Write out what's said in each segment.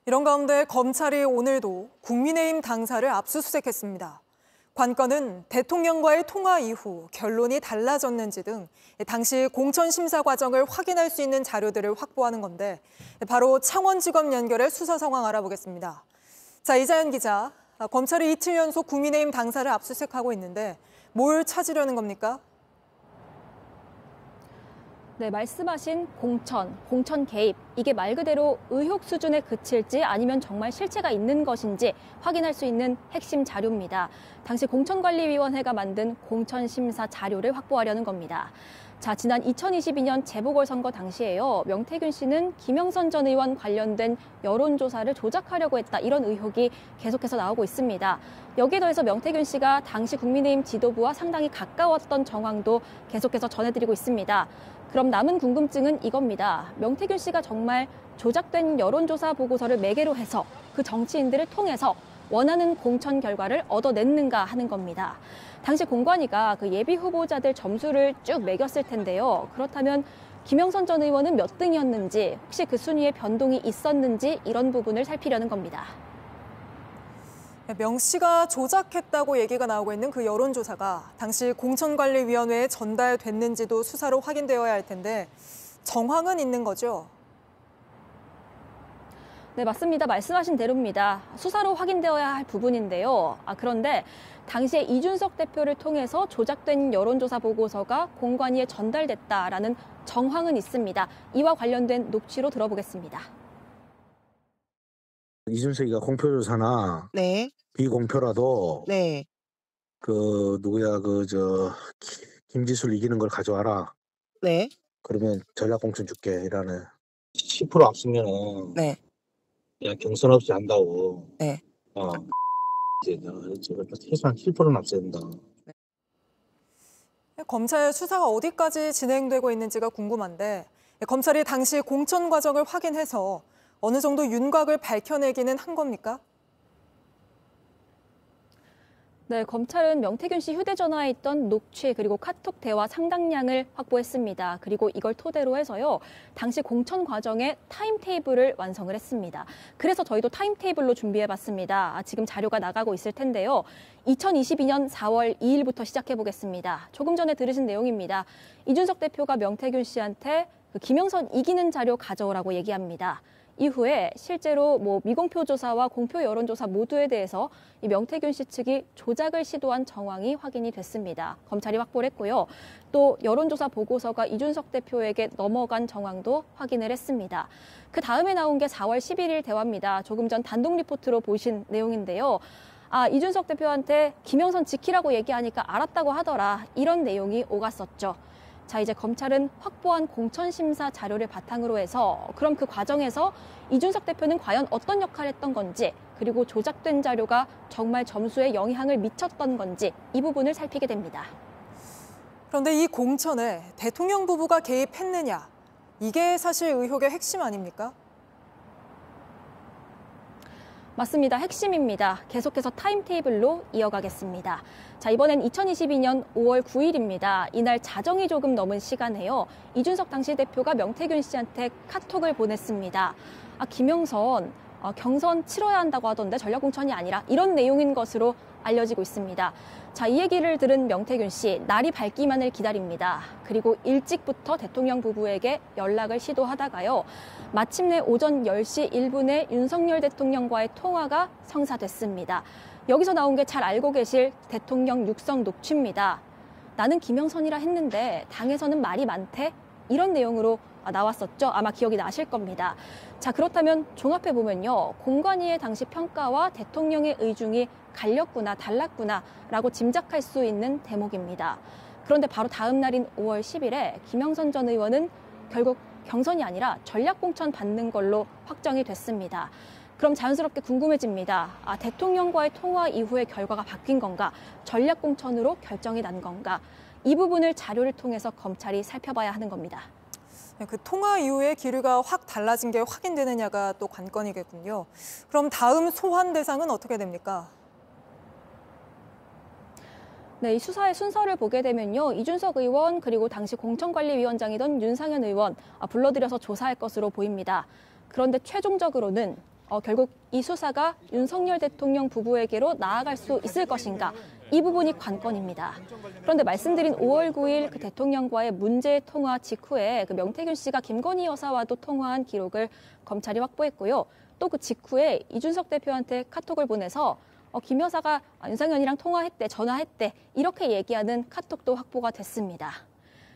이런 가운데 검찰이 오늘도 국민의힘 당사를 압수수색했습니다. 관건은 대통령과의 통화 이후 결론이 달라졌는지 등 당시 공천 심사 과정을 확인할 수 있는 자료들을 확보하는 건데 바로 창원지검 연결해 수사 상황 알아보겠습니다. 자, 이자연 기자, 검찰이 이틀 연속 국민의힘 당사를 압수수색하고 있는데 뭘 찾으려는 겁니까? 네, 말씀하신 공천 개입, 이게 말 그대로 의혹 수준에 그칠지 아니면 정말 실체가 있는 것인지 확인할 수 있는 핵심 자료입니다. 당시 공천관리위원회가 만든 공천심사 자료를 확보하려는 겁니다. 자, 지난 2022년 재보궐선거 당시에요. 명태균 씨는 김영선 전 의원 관련된 여론조사를 조작하려고 했다. 이런 의혹이 계속해서 나오고 있습니다. 여기에 더해서 명태균 씨가 당시 국민의힘 지도부와 상당히 가까웠던 정황도 계속해서 전해드리고 있습니다. 그럼 남은 궁금증은 이겁니다. 명태균 씨가 정말 조작된 여론조사 보고서를 매개로 해서 그 정치인들을 통해서 원하는 공천 결과를 얻어냈는가 하는 겁니다. 당시 공관위가 그 예비 후보자들 점수를 쭉 매겼을 텐데요. 그렇다면 김영선 전 의원은 몇 등이었는지, 혹시 그 순위에 변동이 있었는지 이런 부분을 살피려는 겁니다. 명 씨가 조작했다고 얘기가 나오고 있는 그 여론조사가 당시 공천관리위원회에 전달됐는지도 수사로 확인되어야 할 텐데 정황은 있는 거죠? 네, 맞습니다. 말씀하신 대로입니다. 수사로 확인되어야 할 부분인데요. 그런데 당시에 이준석 대표를 통해서 조작된 여론조사 보고서가 공관위에 전달됐다라는 정황은 있습니다. 이와 관련된 녹취로 들어보겠습니다. 이준석이가 공표조사나 네. 비공표라도 네. 김지수를 이기는 걸 가져와라. 네. 그러면 전략공천 줄게 이라는 10% 앞서면은 네. 그냥 경선 없이 한다고. 네. 이제 최소한 7%는 앞서야 된다. 검찰 수사가 어디까지 진행되고 있는지가 궁금한데 검찰이 당시 공천 과정을 확인해서 어느 정도 윤곽을 밝혀내기는 한 겁니까? 네, 검찰은 명태균 씨 휴대전화에 있던 녹취 그리고 카톡 대화 상당량을 확보했습니다. 그리고 이걸 토대로 해서요, 당시 공천 과정의 타임테이블을 완성을 했습니다. 그래서 저희도 타임테이블로 준비해봤습니다. 지금 자료가 나가고 있을 텐데요. 2022년 4월 2일부터 시작해보겠습니다. 조금 전에 들으신 내용입니다. 이준석 대표가 명태균 씨한테 김영선 이기는 자료 가져오라고 얘기합니다. 이후에 실제로 미공표 조사와 공표 여론조사 모두에 대해서 이 명태균 씨 측이 조작을 시도한 정황이 확인이 됐습니다. 검찰이 확보를 했고요. 또 여론조사 보고서가 이준석 대표에게 넘어간 정황도 확인을 했습니다. 그 다음에 나온 게 4월 11일 대화입니다. 조금 전 단독 리포트로 보신 내용인데요. 이준석 대표한테 김영선 지키라고 얘기하니까 알았다고 하더라. 이런 내용이 오갔었죠. 자, 이제 검찰은 확보한 공천심사 자료를 바탕으로 해서 그럼 그 과정에서 이준석 대표는 과연 어떤 역할을 했던 건지, 그리고 조작된 자료가 정말 점수에 영향을 미쳤던 건지 이 부분을 살피게 됩니다. 그런데 이 공천에 대통령 부부가 개입했느냐, 이게 사실 의혹의 핵심 아닙니까? 맞습니다. 핵심입니다. 계속해서 타임테이블로 이어가겠습니다. 자, 이번엔 2022년 5월 9일입니다. 이날 자정이 조금 넘은 시간에요. 이준석 당시 대표가 명태균 씨한테 카톡을 보냈습니다. 김영선, 경선 치러야 한다고 하던데 전략공천이 아니라, 이런 내용인 것으로 알려지고 있습니다. 자, 이 얘기를 들은 명태균 씨, 날이 밝기만을 기다립니다. 그리고 일찍부터 대통령 부부에게 연락을 시도하다가요, 마침내 오전 10시 1분에 윤석열 대통령과의 통화가 성사됐습니다. 여기서 나온 게 잘 알고 계실 대통령 육성 녹취입니다. 나는 김영선이라 했는데 당에서는 말이 많대? 이런 내용으로 나왔었죠. 아마 기억이 나실 겁니다. 자, 그렇다면 종합해 보면요, 공관위의 당시 평가와 대통령의 의중이 갈렸구나, 달랐구나 라고 짐작할 수 있는 대목입니다. 그런데 바로 다음 날인 5월 10일에 김영선 전 의원은 결국 경선이 아니라 전략공천 받는 걸로 확정이 됐습니다. 그럼 자연스럽게 궁금해집니다. 대통령과의 통화 이후의 결과가 바뀐 건가? 전략공천으로 결정이 난 건가? 이 부분을 자료를 통해서 검찰이 살펴봐야 하는 겁니다. 그 통화 이후에 기류가 확 달라진 게 확인되느냐가 또 관건이겠군요. 그럼 다음 소환 대상은 어떻게 됩니까? 네, 이 수사의 순서를 보게 되면요, 이준석 의원 그리고 당시 공천관리위원장이던 윤상현 의원 불러들여서 조사할 것으로 보입니다. 그런데 최종적으로는 결국 이 수사가 윤석열 대통령 부부에게로 나아갈 수 있을 것인가? 이 부분이 관건입니다. 그런데 말씀드린 5월 9일 그 대통령과의 문제 통화 직후에 그 명태균 씨가 김건희 여사와도 통화한 기록을 검찰이 확보했고요. 또 그 직후에 이준석 대표한테 카톡을 보내서 김 여사가 윤상현이랑 통화했대, 전화했대 이렇게 얘기하는 카톡도 확보가 됐습니다.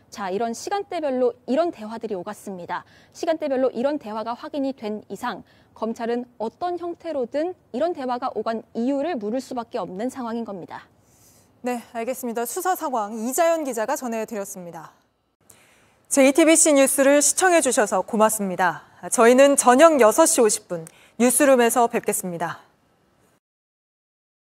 자, 이런 시간대별로 이런 대화들이 오갔습니다. 시간대별로 이런 대화가 확인이 된 이상 검찰은 어떤 형태로든 이런 대화가 오간 이유를 물을 수밖에 없는 상황인 겁니다. 네, 알겠습니다. 수사 상황 이자연 기자가 전해드렸습니다. JTBC 뉴스를 시청해 주셔서 고맙습니다. 저희는 저녁 6시 50분 뉴스룸에서 뵙겠습니다.